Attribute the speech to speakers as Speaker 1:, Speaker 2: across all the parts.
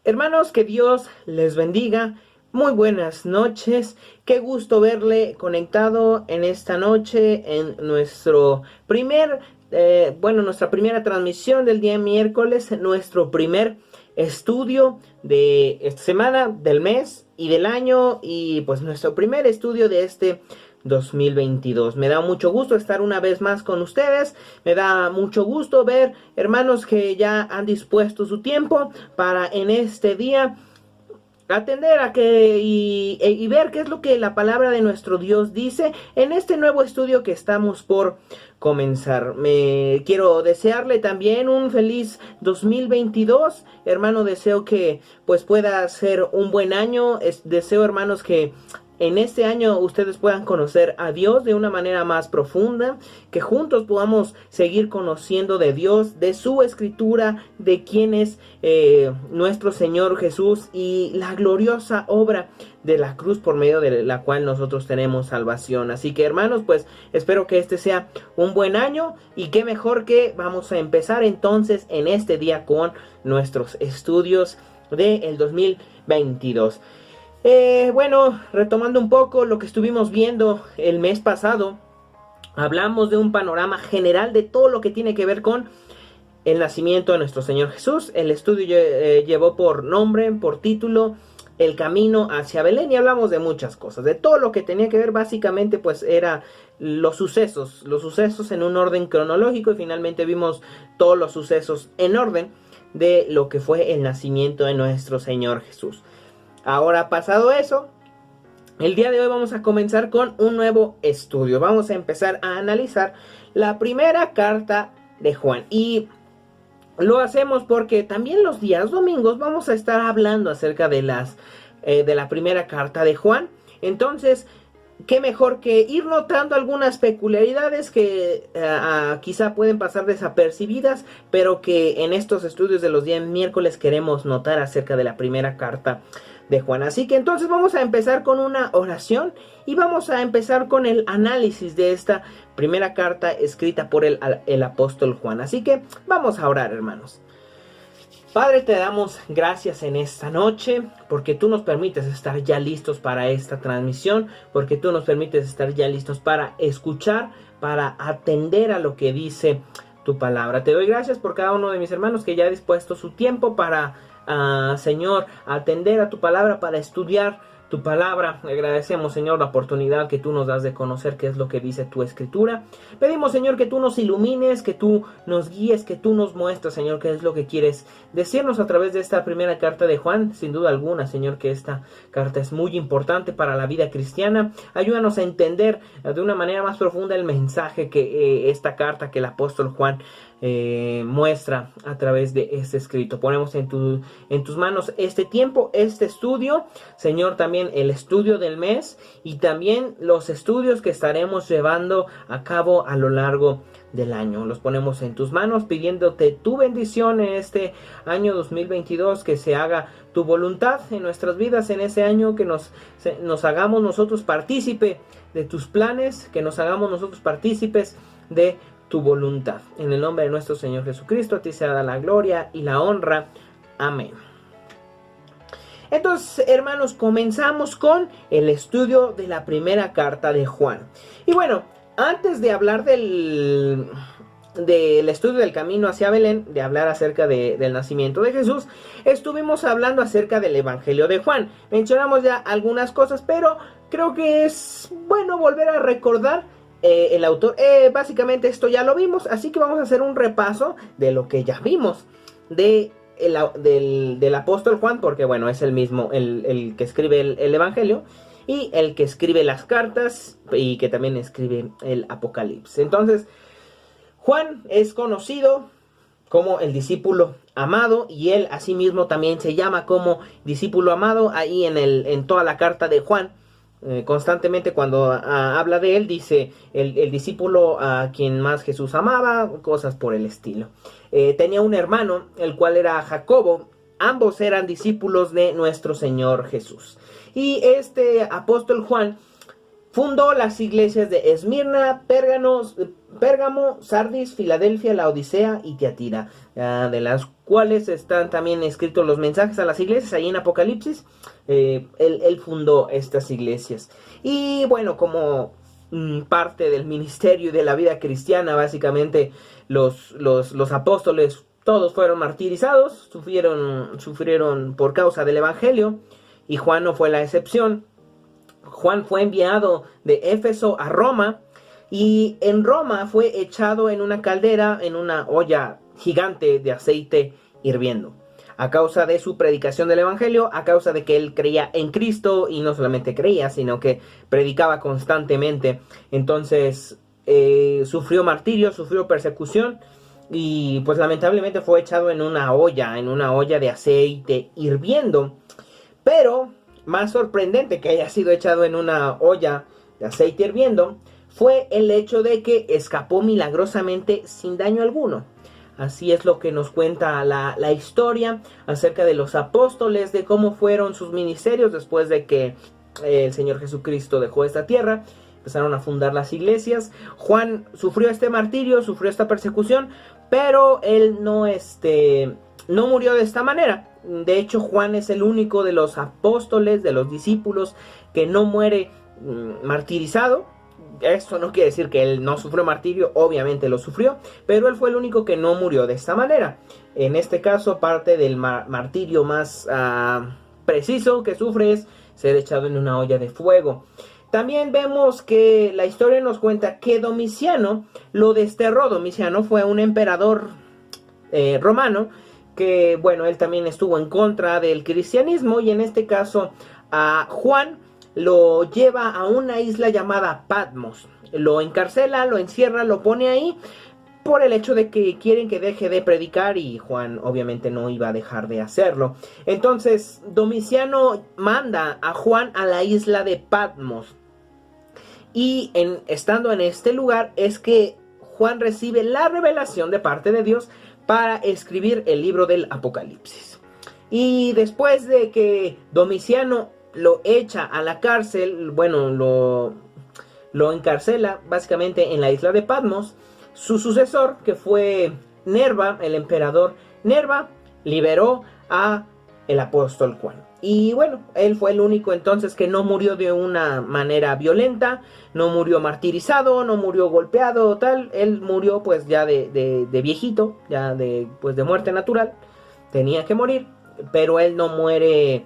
Speaker 1: Hermanos, que Dios les bendiga. Muy buenas noches. Qué gusto verle conectado en esta noche en nuestra primera transmisión del día miércoles, nuestro primer estudio de esta semana, del mes y del año, y pues nuestro primer estudio de este 2022. Me da mucho gusto estar una vez más con ustedes. Me da mucho gusto ver hermanos que ya han dispuesto su tiempo para en este día atender a y ver qué es lo que la palabra de nuestro Dios dice en este nuevo estudio que estamos por comenzar. Me quiero desearle también un feliz 2022, hermano. Deseo que pues pueda ser un buen año. Deseo, hermanos, que en este año ustedes puedan conocer a Dios de una manera más profunda, que juntos podamos seguir conociendo de Dios, de su escritura, de quién es nuestro Señor Jesús y la gloriosa obra de la cruz por medio de la cual nosotros tenemos salvación. Así que, hermanos, pues espero que este sea un buen año, y qué mejor que vamos a empezar entonces en este día con nuestros estudios del 2022. Bueno, retomando un poco lo que estuvimos viendo el mes pasado, hablamos de un panorama general de todo lo que tiene que ver con el nacimiento de nuestro Señor Jesús. El estudio llevó por nombre, por título, El camino hacia Belén, y hablamos de muchas cosas, de todo lo que tenía que ver básicamente pues era los sucesos en un orden cronológico, y finalmente vimos todos los sucesos en orden de lo que fue el nacimiento de nuestro Señor Jesús. Ahora, pasado eso, el día de hoy vamos a comenzar con un nuevo estudio. Vamos a empezar a analizar la primera carta de Juan. Y lo hacemos porque también los días domingos vamos a estar hablando acerca de la primera carta de Juan. Entonces, qué mejor que ir notando algunas peculiaridades que quizá pueden pasar desapercibidas, pero que en estos estudios de los días miércoles queremos notar acerca de la primera carta de Juan. Así que entonces vamos a empezar con una oración y vamos a empezar con el análisis de esta primera carta escrita por el apóstol Juan. Así que vamos a orar, hermanos. Padre, te damos gracias en esta noche porque tú nos permites estar ya listos para esta transmisión, porque tú nos permites estar ya listos para escuchar, para atender a lo que dice tu palabra. Te doy gracias por cada uno de mis hermanos que ya ha dispuesto su tiempo para, Señor, atender a tu palabra, para estudiar tu palabra. Agradecemos, Señor, la oportunidad que tú nos das de conocer qué es lo que dice tu escritura. Pedimos, Señor, que tú nos ilumines, que tú nos guíes, que tú nos muestres, Señor, qué es lo que quieres decirnos a través de esta primera carta de Juan. Sin duda alguna, Señor, que esta carta es muy importante para la vida cristiana. Ayúdanos a entender de una manera más profunda el mensaje que esta carta que el apóstol Juan muestra a través de este escrito. Ponemos en tus manos este tiempo, este estudio, Señor, también el estudio del mes y también los estudios que estaremos llevando a cabo a lo largo del año. Los ponemos en tus manos pidiéndote tu bendición en este año 2022, que se haga tu voluntad en nuestras vidas en ese año, que nos hagamos nosotros partícipe de tus planes, que nos hagamos nosotros partícipes de tu voluntad. En el nombre de nuestro Señor Jesucristo, a ti sea la gloria y la honra. Amén. Entonces, hermanos, comenzamos con el estudio de la primera carta de Juan. Y bueno, antes de hablar del estudio del camino hacia Belén, de hablar acerca del nacimiento de Jesús, estuvimos hablando acerca del Evangelio de Juan. Mencionamos ya algunas cosas, pero creo que es bueno volver a recordar el autor. Básicamente esto ya lo vimos, así que vamos a hacer un repaso de lo que ya vimos del apóstol Juan, porque bueno, es el mismo, el que escribe el Evangelio y el que escribe las cartas y que también escribe el Apocalipsis. Entonces, Juan es conocido como el discípulo amado, y él asimismo también se llama como discípulo amado. Ahí en toda la carta de Juan, constantemente cuando habla de él, dice el discípulo a quien más Jesús amaba, cosas por el estilo. Tenía un hermano, el cual era Jacobo. Ambos eran discípulos de nuestro Señor Jesús. Y este apóstol Juan fundó las iglesias de Esmirna, Pérgamo, Sardis, Filadelfia, Laodicea y Tiatira, de las cuales están también escritos los mensajes a las iglesias ahí en Apocalipsis. Él fundó estas iglesias. Y bueno, como parte del ministerio y de la vida cristiana, básicamente los apóstoles todos fueron martirizados, sufrieron por causa del evangelio, y Juan no fue la excepción. Juan fue enviado de Éfeso a Roma, y en Roma fue echado en una caldera, en una olla gigante de aceite hirviendo, a causa de su predicación del evangelio, a causa de que él creía en Cristo, y no solamente creía, sino que predicaba constantemente. Entonces sufrió martirio, sufrió persecución, y pues lamentablemente fue echado en una olla de aceite hirviendo. Pero más sorprendente que haya sido echado en una olla de aceite hirviendo fue el hecho de que escapó milagrosamente sin daño alguno. Así es lo que nos cuenta la historia acerca de los apóstoles, de cómo fueron sus ministerios después de que el Señor Jesucristo dejó esta tierra. Empezaron a fundar las iglesias. Juan sufrió este martirio, sufrió esta persecución, pero él no murió de esta manera. De hecho, Juan es el único de los apóstoles, de los discípulos, que no muere martirizado. Esto no quiere decir que él no sufrió martirio, obviamente lo sufrió, pero él fue el único que no murió de esta manera. En este caso, parte del martirio más preciso que sufre es ser echado en una olla de fuego. También vemos que la historia nos cuenta que Domiciano lo desterró. Domiciano fue un emperador romano que, bueno, él también estuvo en contra del cristianismo, y en este caso a Juan lo lleva a una isla llamada Patmos. Lo encarcela, lo encierra, lo pone ahí por el hecho de que quieren que deje de predicar, y Juan obviamente no iba a dejar de hacerlo. Entonces Domiciano manda a Juan a la isla de Patmos, y estando en este lugar es que Juan recibe la revelación de parte de Dios para escribir el libro del Apocalipsis. Y después de que Domiciano lo echa a la cárcel, bueno, lo encarcela básicamente en la isla de Patmos, su sucesor, que fue Nerva, el emperador Nerva, liberó a el apóstol Juan. Y bueno, él fue el único entonces que no murió de una manera violenta, no murió martirizado, no murió golpeado, tal. Él murió pues ya de viejito, ya de muerte natural. Tenía que morir, pero él no muere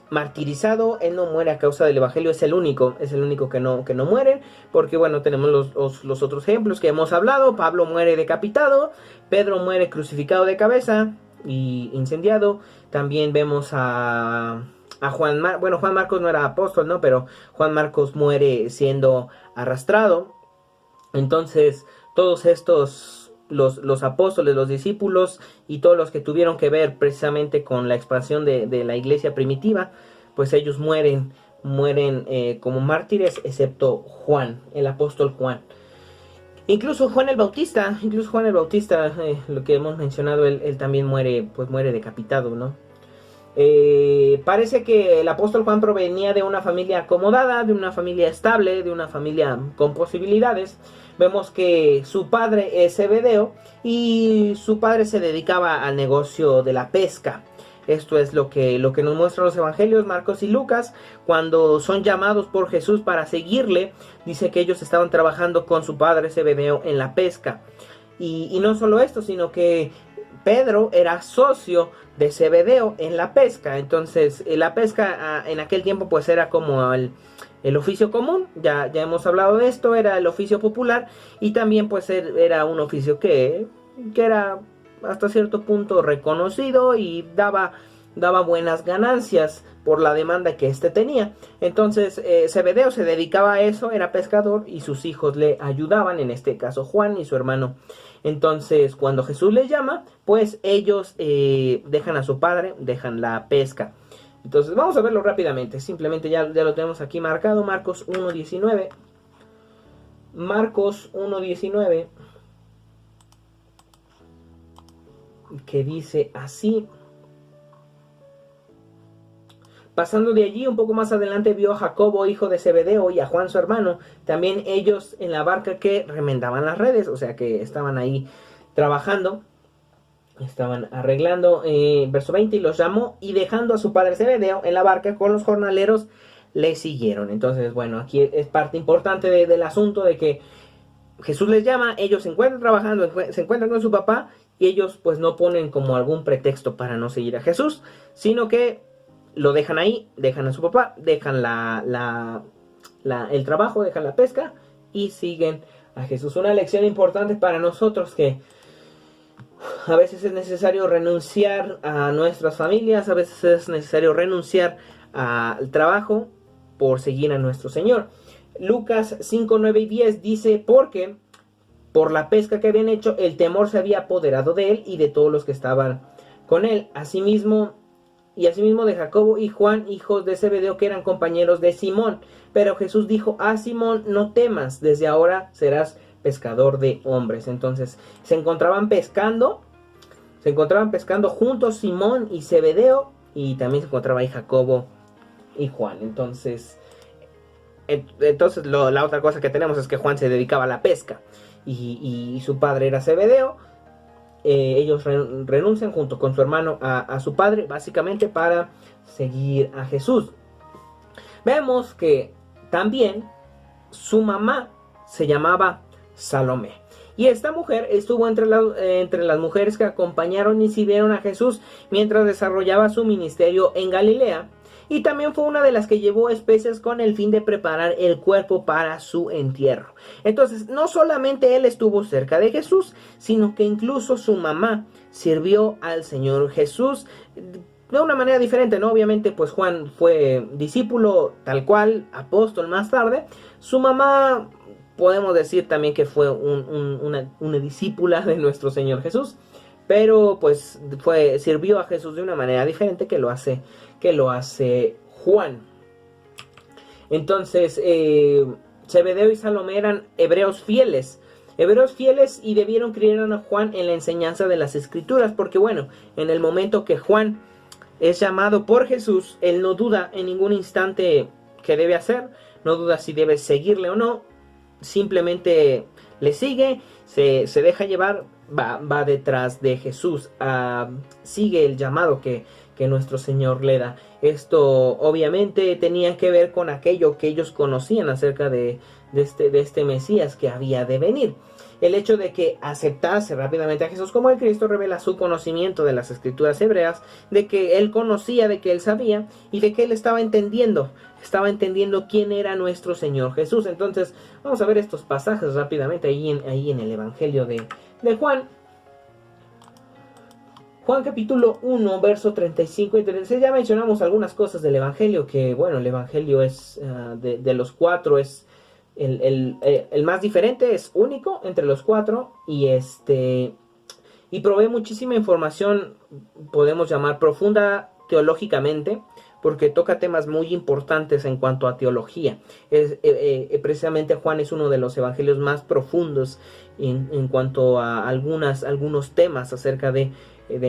Speaker 1: martirizado, él no muere a causa del evangelio. Es el único que no muere, porque bueno, tenemos los otros ejemplos que hemos hablado. Pablo muere decapitado, Pedro muere crucificado de cabeza y incendiado. También vemos a Juan Marcos no era apóstol, ¿no? Pero Juan Marcos muere siendo arrastrado. Entonces, todos estos, los apóstoles, los discípulos y todos los que tuvieron que ver precisamente con la expansión de la iglesia primitiva, pues ellos mueren como mártires, excepto Juan, el apóstol Juan. Incluso Juan el Bautista, lo que hemos mencionado, él también muere decapitado, ¿no? Parece que el apóstol Juan provenía de una familia acomodada, de una familia estable, de una familia con posibilidades. Vemos que su padre es Zebedeo, y su padre se dedicaba al negocio de la pesca. Esto es lo que nos muestran los evangelios, Marcos y Lucas. Cuando son llamados por Jesús para seguirle, dice que ellos estaban trabajando con su padre Zebedeo en la pesca. Y no solo esto, sino que Pedro era socio de Zebedeo en la pesca. Entonces la pesca en aquel tiempo pues era como el oficio común. Ya hemos hablado de esto, era el oficio popular, y también pues era un oficio que era hasta cierto punto reconocido y daba buenas ganancias por la demanda que tenía. Entonces Zebedeo se dedicaba a eso, era pescador, y sus hijos le ayudaban, en este caso Juan y su hermano. Entonces cuando Jesús les llama, pues ellos dejan a su padre, dejan la pesca. Entonces vamos a verlo rápidamente, simplemente ya lo tenemos aquí marcado. Marcos 1:19. Marcos 1:19, que dice así: Pasando de allí, un poco más adelante, vio a Jacobo, hijo de Zebedeo, y a Juan, su hermano, también ellos en la barca que remendaban las redes, o sea que estaban ahí trabajando, estaban arreglando. Verso 20, y los llamó, y dejando a su padre Zebedeo en la barca con los jornaleros, le siguieron. Entonces, bueno, aquí es parte importante del asunto de que Jesús les llama, ellos se encuentran trabajando, se encuentran con su papá, y ellos pues no ponen como algún pretexto para no seguir a Jesús, sino que lo dejan ahí, dejan a su papá, dejan el trabajo, dejan la pesca y siguen a Jesús. Una lección importante para nosotros, que a veces es necesario renunciar a nuestras familias, a veces es necesario renunciar al trabajo por seguir a nuestro Señor. Lucas 5, 9 y 10 dice: porque por la pesca que habían hecho, el temor se había apoderado de él y de todos los que estaban con él. Asimismo de Jacobo y Juan, hijos de Zebedeo, que eran compañeros de Simón. Pero Jesús dijo a Simón: no temas, desde ahora serás pescador de hombres. Entonces se encontraban pescando juntos Simón y Zebedeo, y también se encontraba ahí Jacobo y Juan. Entonces la otra cosa que tenemos es que Juan se dedicaba a la pesca y su padre era Zebedeo. Ellos renuncian junto con su hermano a su padre, básicamente para seguir a Jesús. Vemos que también su mamá se llamaba Salomé, y esta mujer estuvo entre las mujeres que acompañaron y sirvieron a Jesús mientras desarrollaba su ministerio en Galilea. Y también fue una de las que llevó especias con el fin de preparar el cuerpo para su entierro. Entonces, no solamente él estuvo cerca de Jesús, sino que incluso su mamá sirvió al Señor Jesús de una manera diferente, ¿no? Obviamente, pues Juan fue discípulo tal cual, apóstol más tarde. Su mamá, podemos decir también que fue una discípula de nuestro Señor Jesús, pero pues sirvió a Jesús de una manera diferente que lo hace Juan. Entonces, Zebedeo y Salomé eran hebreos fieles, y debieron creer a Juan en la enseñanza de las Escrituras, porque bueno, en el momento que Juan es llamado por Jesús, él no duda en ningún instante qué debe hacer, no duda si debe seguirle o no, simplemente le sigue, se deja llevar, va detrás de Jesús, sigue el llamado que nuestro Señor le da. Esto obviamente tenía que ver con aquello que ellos conocían acerca de este Mesías que había de venir. El hecho de que aceptase rápidamente a Jesús como el Cristo revela su conocimiento de las Escrituras hebreas, de que él conocía, de que él sabía y de que él estaba entendiendo quién era nuestro Señor Jesús. Entonces vamos a ver estos pasajes rápidamente ahí en el Evangelio de Juan. Juan capítulo 1, verso 35 y 36. Ya mencionamos algunas cosas del Evangelio, que bueno, el Evangelio es de los cuatro, es el más diferente, es único entre los cuatro, y provee muchísima información, podemos llamar profunda teológicamente, porque toca temas muy importantes en cuanto a teología. Precisamente Juan es uno de los evangelios más profundos en cuanto a algunos temas acerca de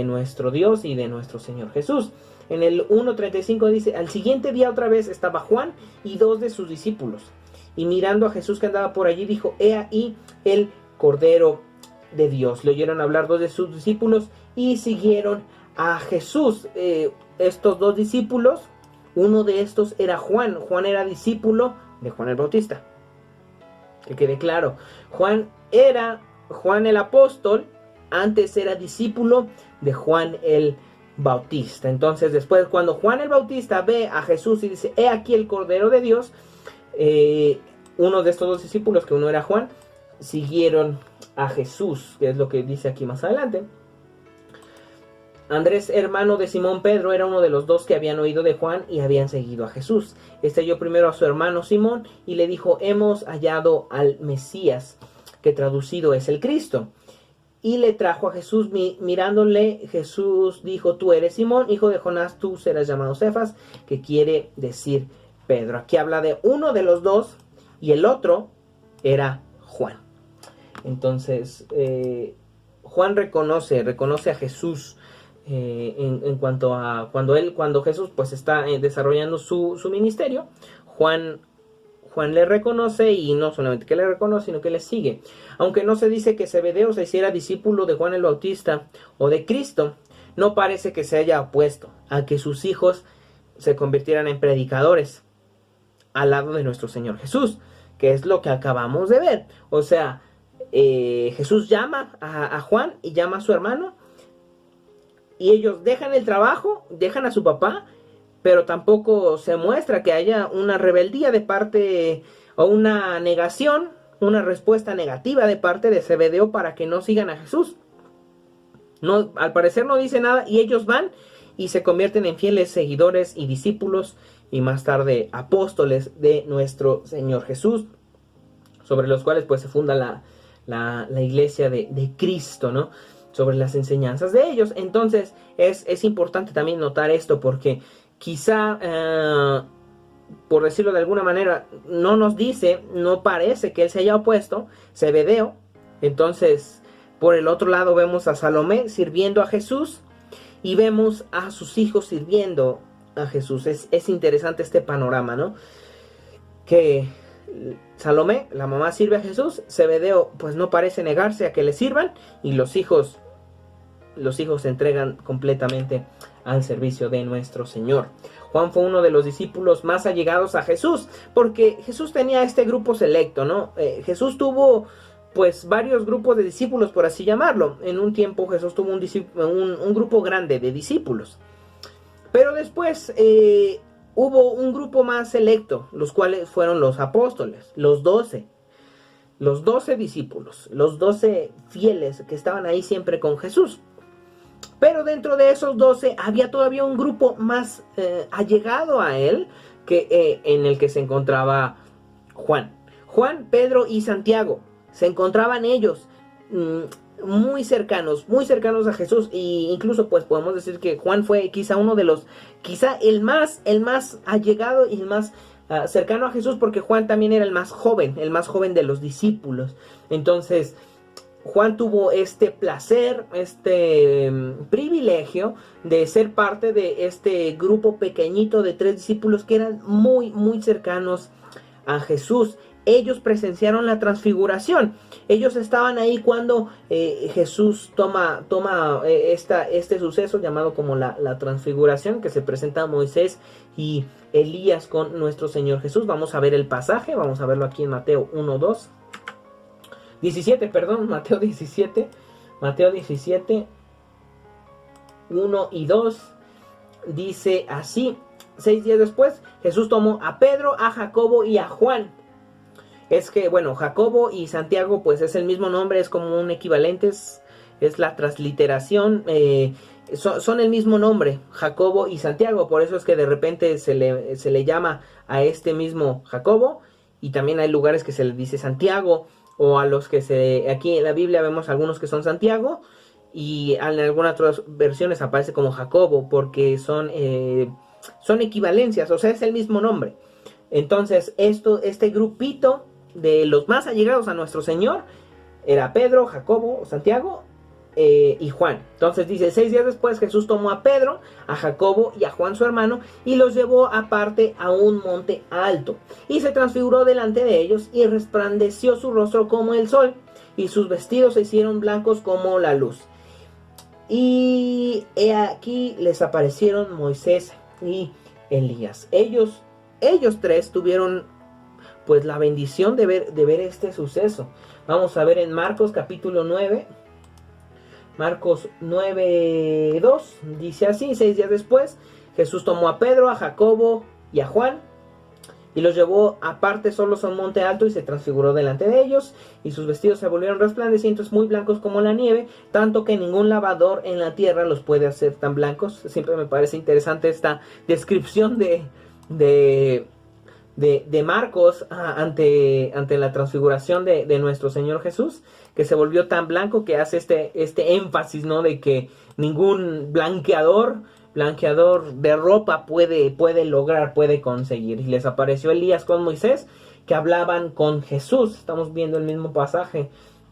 Speaker 1: nuestro Dios y de nuestro Señor Jesús. En el 1.35 dice: al siguiente día otra vez estaba Juan y 2 de sus discípulos, y mirando a Jesús que andaba por allí, dijo: he ahí el Cordero de Dios. Le oyeron hablar 2 de sus discípulos y siguieron a Jesús. Estos 2 discípulos, uno de estos era Juan. Juan era discípulo de Juan el Bautista, que quede claro. Juan el apóstol, antes era discípulo de Juan el Bautista. Entonces después, cuando Juan el Bautista ve a Jesús y dice: he aquí el Cordero de Dios, uno de estos 2 discípulos, que uno era Juan, siguieron a Jesús, que es lo que dice aquí más adelante. Andrés, hermano de Simón Pedro, era uno de los 2 que habían oído de Juan y habían seguido a Jesús. Halló primero a su hermano Simón y le dijo: hemos hallado al Mesías, que traducido es el Cristo. Y le trajo a Jesús. Mirándole, Jesús dijo: tú eres Simón, hijo de Jonás, tú serás llamado Cefas, que quiere decir Pedro. Aquí habla de uno de los 2 y el otro era Juan. Entonces Juan reconoce a Jesús en cuanto a cuando Jesús pues está desarrollando su ministerio. Juan le reconoce, y no solamente que le reconoce, sino que le sigue. Aunque no se dice que Zebedeo se hiciera discípulo de Juan el Bautista o de Cristo, no parece que se haya opuesto a que sus hijos se convirtieran en predicadores al lado de nuestro Señor Jesús, que es lo que acabamos de ver. O sea, Jesús llama a Juan y llama a su hermano, y ellos dejan el trabajo, dejan a su papá, pero tampoco se muestra que haya una rebeldía de parte, o una negación, una respuesta negativa de parte de Zebedeo para que no sigan a Jesús. No, al parecer no dice nada, y ellos van y se convierten en fieles seguidores y discípulos, y más tarde apóstoles de nuestro Señor Jesús, sobre los cuales pues se funda la iglesia de Cristo, ¿no? Sobre las enseñanzas de ellos. Entonces es importante también notar esto, porque quizá, por decirlo de alguna manera, no parece que él se haya opuesto, Zebedeo. Entonces, por el otro lado vemos a Salomé sirviendo a Jesús, y vemos a sus hijos sirviendo a Jesús. Es interesante este panorama, ¿no? Que Salomé, la mamá, sirve a Jesús, Zebedeo pues no parece negarse a que le sirvan, y los hijos se entregan completamente al servicio de nuestro Señor. Juan fue uno de los discípulos más allegados a Jesús, porque Jesús tenía este grupo selecto, ¿no? Jesús tuvo pues varios grupos de discípulos, por así llamarlo. En un tiempo Jesús tuvo un grupo grande de discípulos, pero después hubo un grupo más selecto, los cuales fueron los apóstoles, los 12 discípulos, los 12 fieles que estaban ahí siempre con Jesús. Pero dentro de esos 12 había todavía un grupo más allegado a él, en el que se encontraba Juan, Pedro y Santiago. Se encontraban ellos muy cercanos a Jesús, e incluso pues podemos decir que Juan fue quizá el más allegado y el más cercano a Jesús, porque Juan también era el más joven de los discípulos. Entonces Juan tuvo este placer, este privilegio de ser parte de este grupo pequeñito de 3 discípulos que eran muy, muy cercanos a Jesús. Ellos presenciaron la transfiguración. Ellos estaban ahí cuando Jesús toma este suceso llamado como la transfiguración, que se presenta a Moisés y Elías con nuestro Señor Jesús. Vamos a ver el pasaje, vamos a verlo aquí en Mateo 17, 1 y 2, dice así: 6 días después, Jesús tomó a Pedro, a Jacobo y a Juan. Es que, bueno, Jacobo y Santiago, pues es el mismo nombre, es como un equivalente, es la transliteración, son el mismo nombre, Jacobo y Santiago. Por eso es que de repente se le llama a este mismo Jacobo, y también hay lugares que se le dice Santiago, o a los que aquí en la Biblia vemos algunos que son Santiago, y en algunas otras versiones aparece como Jacobo, porque son equivalencias, o sea, es el mismo nombre. Entonces, este grupito de los más allegados a nuestro Señor era Pedro, Jacobo, Santiago y Juan. Entonces dice: 6 días después Jesús tomó a Pedro, a Jacobo y a Juan su hermano, y los llevó aparte a un monte alto, y se transfiguró delante de ellos, y resplandeció su rostro como el sol, y sus vestidos se hicieron blancos como la luz. Y he aquí les aparecieron Moisés y Elías. Ellos 3 tuvieron pues la bendición de ver este suceso. Vamos a ver en Marcos capítulo 9. Marcos 9:2 dice así: 6 días después Jesús tomó a Pedro, a Jacobo y a Juan, y los llevó aparte solos a un monte alto, y se transfiguró delante de ellos, y sus vestidos se volvieron resplandecientes, muy blancos como la nieve, tanto que ningún lavador en la tierra los puede hacer tan blancos. Siempre me parece interesante esta descripción de Marcos ante la transfiguración de nuestro Señor Jesús, que se volvió tan blanco, que hace este énfasis, ¿no? De que ningún blanqueador de ropa puede conseguir. Y les apareció Elías con Moisés, que hablaban con Jesús. Estamos viendo el mismo pasaje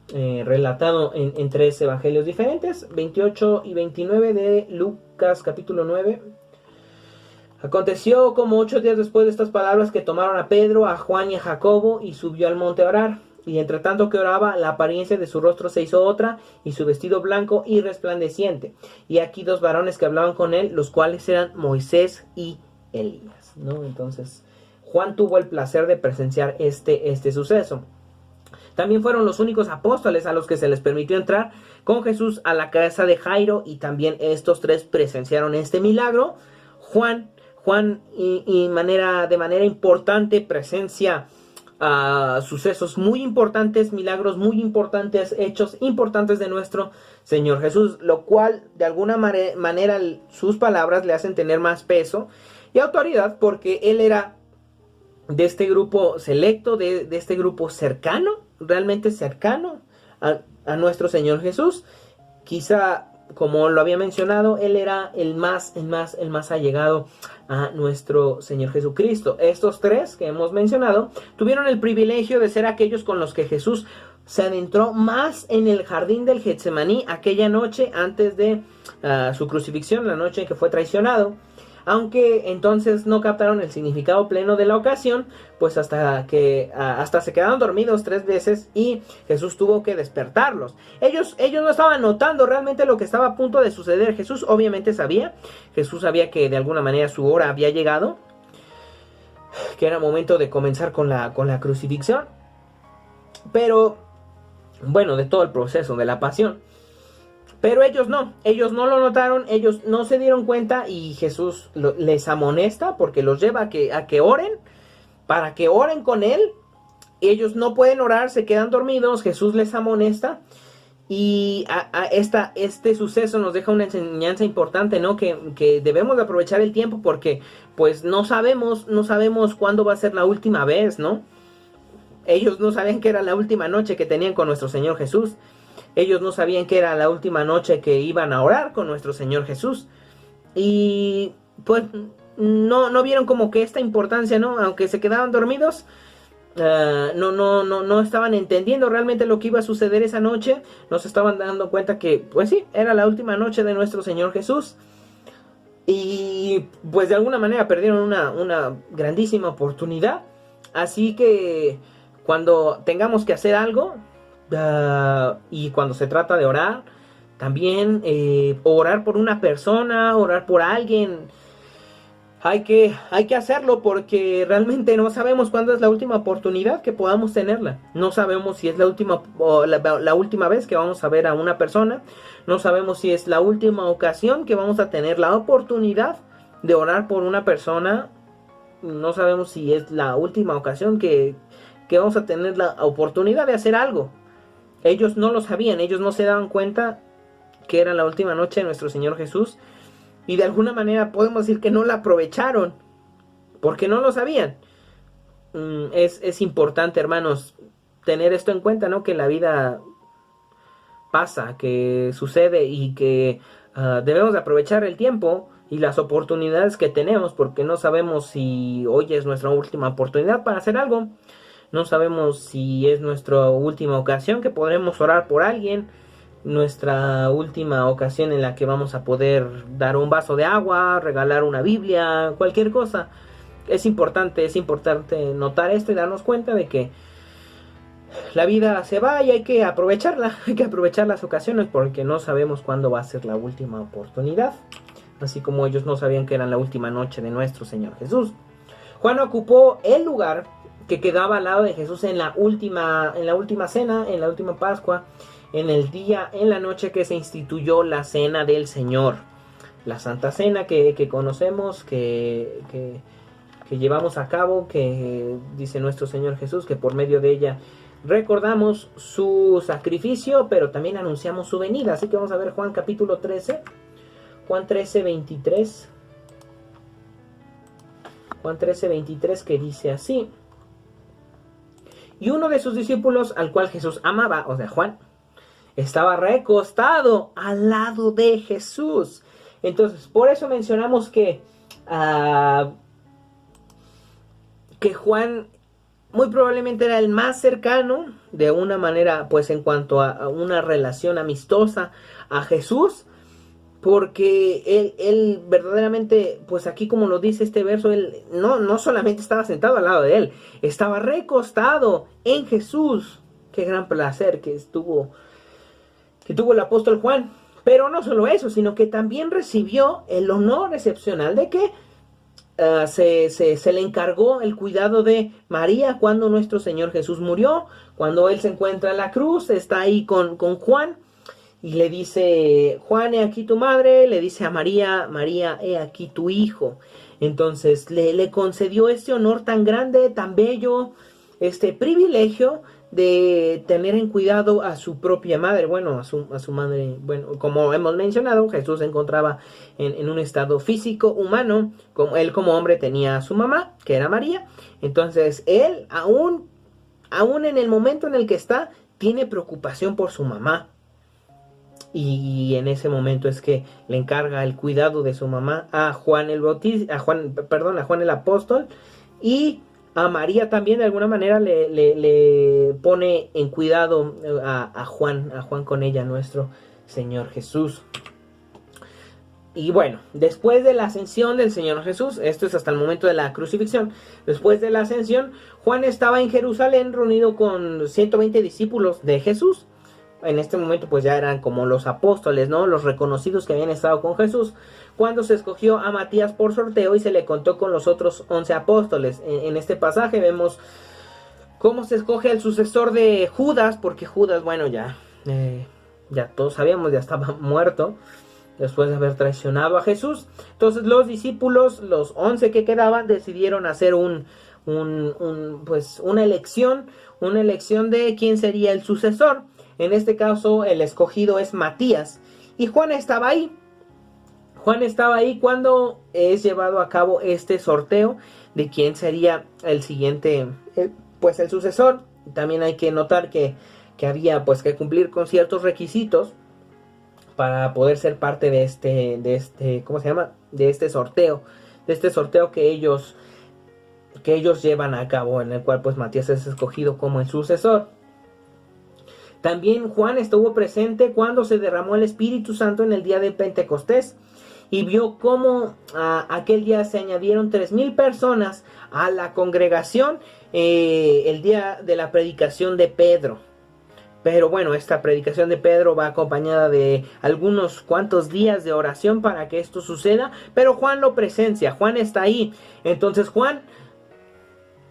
Speaker 1: relatado en tres evangelios diferentes, 28 y 29 de Lucas capítulo 9. Aconteció como 8 días después de estas palabras que tomaron a Pedro, a Juan y a Jacobo y subió al monte a orar. Y entre tanto que oraba, la apariencia de su rostro se hizo otra, y su vestido blanco y resplandeciente. Y aquí dos varones que hablaban con él, los cuales eran Moisés y Elías, ¿no? Entonces, Juan tuvo el placer de presenciar este suceso. También fueron los únicos apóstoles a los que se les permitió entrar con Jesús a la casa de Jairo, y también estos tres presenciaron este milagro. Juan de manera importante presencia sucesos muy importantes, milagros muy importantes, hechos importantes de nuestro Señor Jesús, lo cual de alguna manera sus palabras le hacen tener más peso y autoridad, porque él era de este grupo selecto, de este grupo cercano, realmente cercano a nuestro Señor Jesús. Quizá, como lo había mencionado, él era el más allegado a nuestro Señor Jesucristo. Estos tres que hemos mencionado tuvieron el privilegio de ser aquellos con los que Jesús se adentró más en el jardín del Getsemaní aquella noche antes de su crucifixión, la noche en que fue traicionado. Aunque entonces no captaron el significado pleno de la ocasión, pues hasta se quedaron dormidos 3 veces y Jesús tuvo que despertarlos. Ellos no estaban notando realmente lo que estaba a punto de suceder. Jesús obviamente sabía. Jesús sabía que de alguna manera su hora había llegado, que era momento de comenzar con la crucifixión. Pero, bueno, de todo el proceso de la pasión. Pero ellos no lo notaron, ellos no se dieron cuenta, y Jesús les amonesta porque los lleva a que oren, para que oren con él. Ellos no pueden orar, se quedan dormidos, Jesús les amonesta, y este suceso nos deja una enseñanza importante, ¿no? Que debemos de aprovechar el tiempo, porque pues no sabemos cuándo va a ser la última vez, ¿no? Ellos no sabían que era la última noche que tenían con nuestro Señor Jesús. Ellos no sabían que era la última noche que iban a orar con nuestro Señor Jesús. Y pues no vieron como que esta importancia, ¿no? Aunque se quedaban dormidos, no estaban entendiendo realmente lo que iba a suceder esa noche. No se estaban dando cuenta que, pues sí, era la última noche de nuestro Señor Jesús. Y pues de alguna manera perdieron una grandísima oportunidad. Así que cuando tengamos que hacer algo, y cuando se trata de orar, también orar por una persona, orar por alguien, hay que hacerlo, porque realmente no sabemos cuándo es la última oportunidad que podamos tenerla. No sabemos si es la última vez que vamos a ver a una persona. No sabemos si es la última ocasión que vamos a tener la oportunidad de orar por una persona. No sabemos si es la última ocasión que vamos a tener la oportunidad de hacer algo. Ellos no lo sabían, ellos no se daban cuenta que era la última noche de nuestro Señor Jesús, y de alguna manera podemos decir que no la aprovecharon, porque no lo sabían. Es importante, hermanos, tener esto en cuenta, ¿no? Que la vida pasa, que sucede, y que debemos de aprovechar el tiempo y las oportunidades que tenemos, porque no sabemos si hoy es nuestra última oportunidad para hacer algo. No sabemos si es nuestra última ocasión que podremos orar por alguien, nuestra última ocasión en la que vamos a poder dar un vaso de agua, regalar una Biblia, cualquier cosa. Es importante notar esto y darnos cuenta de que la vida se va y hay que aprovecharla, hay que aprovechar las ocasiones, porque no sabemos cuándo va a ser la última oportunidad. Así como ellos no sabían que era la última noche de nuestro Señor Jesús. Juan ocupó el lugar que quedaba al lado de Jesús en la última cena, en la última Pascua, en la noche que se instituyó la cena del Señor, la Santa Cena que conocemos, que llevamos a cabo, que dice nuestro Señor Jesús que por medio de ella recordamos su sacrificio, pero también anunciamos su venida. Así que vamos a ver Juan capítulo 13, Juan 13, 23. Juan 13, 23, que dice así: y uno de sus discípulos, al cual Jesús amaba, o sea, Juan, estaba recostado al lado de Jesús. Entonces, por eso mencionamos que Juan muy probablemente era el más cercano de una manera, pues en cuanto a una relación amistosa a Jesús, porque él verdaderamente, pues aquí como lo dice este verso, él no solamente estaba sentado al lado de él, estaba recostado en Jesús. Qué gran placer que tuvo el apóstol Juan. Pero no solo eso, sino que también recibió el honor excepcional de que se le encargó el cuidado de María cuando nuestro Señor Jesús murió. Cuando él se encuentra en la cruz, está ahí con Juan y le dice: Juan, he aquí tu madre. Le dice a María: María, he aquí tu hijo. Entonces le concedió este honor tan grande, tan bello, este privilegio de tener en cuidado a su propia madre, bueno, a su madre. Bueno, como hemos mencionado, Jesús se encontraba en un estado físico, humano, como él como hombre tenía a su mamá, que era María. Entonces él, aún en el momento en el que está, tiene preocupación por su mamá. Y en ese momento es que le encarga el cuidado de su mamá a Juan el Bautista, a Juan el Apóstol, y a María también de alguna manera le pone en cuidado a Juan con ella, nuestro Señor Jesús. Y bueno, después de la ascensión del Señor Jesús, esto es hasta el momento de la crucifixión, después de la ascensión, Juan estaba en Jerusalén reunido con 120 discípulos de Jesús. En este momento pues ya eran como los apóstoles, ¿no? Los reconocidos que habían estado con Jesús, cuando se escogió a Matías por sorteo y se le contó con los otros 11 apóstoles. En este pasaje vemos cómo se escoge el sucesor de Judas, porque Judas, bueno, ya todos sabíamos, ya estaba muerto después de haber traicionado a Jesús. Entonces los discípulos, los 11 que quedaban, decidieron hacer una elección de quién sería el sucesor. En este caso el escogido es Matías, y Juan estaba ahí. Juan estaba ahí cuando es llevado a cabo este sorteo de quién sería el siguiente, pues el sucesor. También hay que notar que había pues que cumplir con ciertos requisitos para poder ser parte de este, ¿cómo se llama? De este sorteo que ellos llevan a cabo, en el cual pues Matías es escogido como el sucesor. También Juan estuvo presente cuando se derramó el Espíritu Santo en el día de Pentecostés y vio cómo aquel día se añadieron 3,000 personas a la congregación el día de la predicación de Pedro. Pero bueno, esta predicación de Pedro va acompañada de algunos cuantos días de oración para que esto suceda, pero Juan lo presencia, Juan está ahí. Entonces Juan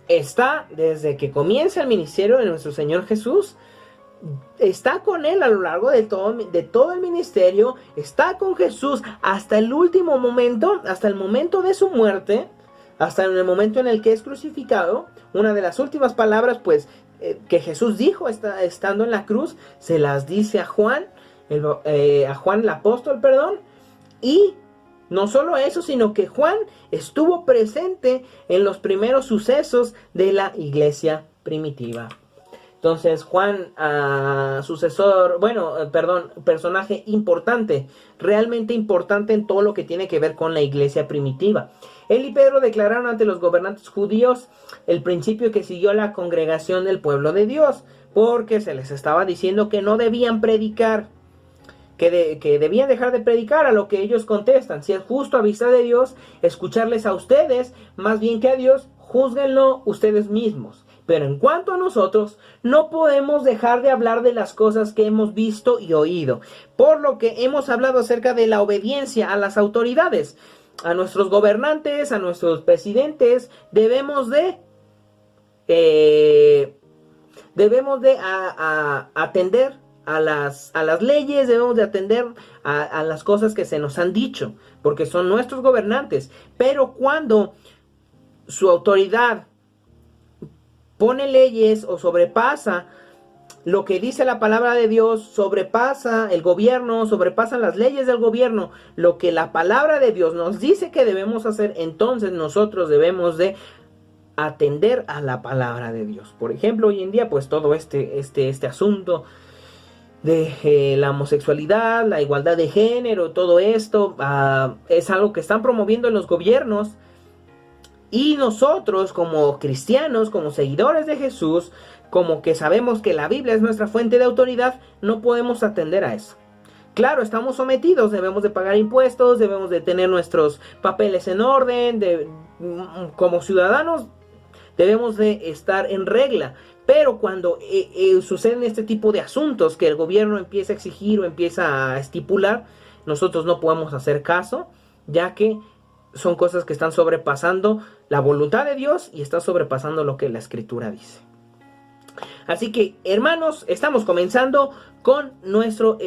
Speaker 1: está desde que comienza el ministerio de nuestro Señor Jesús. Está con él a lo largo de todo el ministerio, está con Jesús hasta el último momento, hasta el momento de su muerte, hasta el momento en el que es crucificado. Una de las últimas palabras pues que Jesús dijo estando en la cruz, se las dice a Juan el apóstol, y no solo eso, sino que Juan estuvo presente en los primeros sucesos de la iglesia primitiva. Entonces Juan, personaje importante, realmente importante en todo lo que tiene que ver con la iglesia primitiva. Él y Pedro declararon ante los gobernantes judíos el principio que siguió la congregación del pueblo de Dios, porque se les estaba diciendo que no debían predicar, que debían dejar de predicar, a lo que ellos contestan: si es justo a vista de Dios escucharles a ustedes, más bien que a Dios, júzguenlo ustedes mismos. Pero en cuanto a nosotros, no podemos dejar de hablar de las cosas que hemos visto y oído, por lo que hemos hablado acerca de la obediencia a las autoridades, a nuestros gobernantes, a nuestros presidentes. Debemos de atender a las leyes, debemos de atender a las cosas que se nos han dicho, porque son nuestros gobernantes. Pero cuando su autoridad pone leyes o sobrepasa lo que dice la palabra de Dios, sobrepasa el gobierno, sobrepasan las leyes del gobierno, lo que la palabra de Dios nos dice que debemos hacer, entonces nosotros debemos de atender a la palabra de Dios. Por ejemplo, hoy en día pues todo este asunto de la homosexualidad, la igualdad de género, todo esto es algo que están promoviendo en los gobiernos. Y nosotros como cristianos, como seguidores de Jesús, como que sabemos que la Biblia es nuestra fuente de autoridad, no podemos atender a eso. Claro, estamos sometidos, debemos de pagar impuestos, debemos de tener nuestros papeles en orden, como ciudadanos debemos de estar en regla. Pero cuando suceden este tipo de asuntos que el gobierno empieza a exigir o empieza a estipular, nosotros no podemos hacer caso, ya que son cosas que están sobrepasando la voluntad de Dios y están sobrepasando lo que la Escritura dice. Así que, hermanos, estamos comenzando con nuestro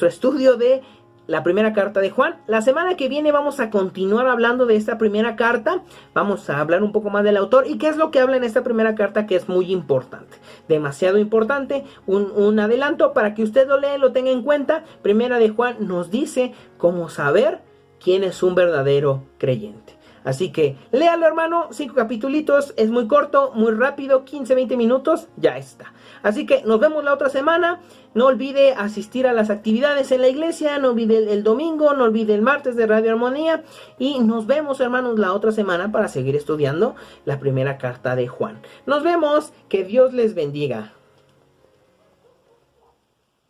Speaker 1: estudio de la primera carta de Juan. La semana que viene vamos a continuar hablando de esta primera carta. Vamos a hablar un poco más del autor y qué es lo que habla en esta primera carta, que es muy importante. Demasiado importante. Un adelanto para que usted lo lea y lo tenga en cuenta. Primera de Juan nos dice cómo saber quién es un verdadero creyente. Así que léalo, hermano, 5 capitulitos, es muy corto, muy rápido, 15-20 minutos, ya está. Así que nos vemos la otra semana. No olvide asistir a las actividades en la iglesia, no olvide el domingo, no olvide el martes de Radio Armonía. Y nos vemos, hermanos, la otra semana para seguir estudiando la primera carta de Juan. Nos vemos, que Dios les bendiga.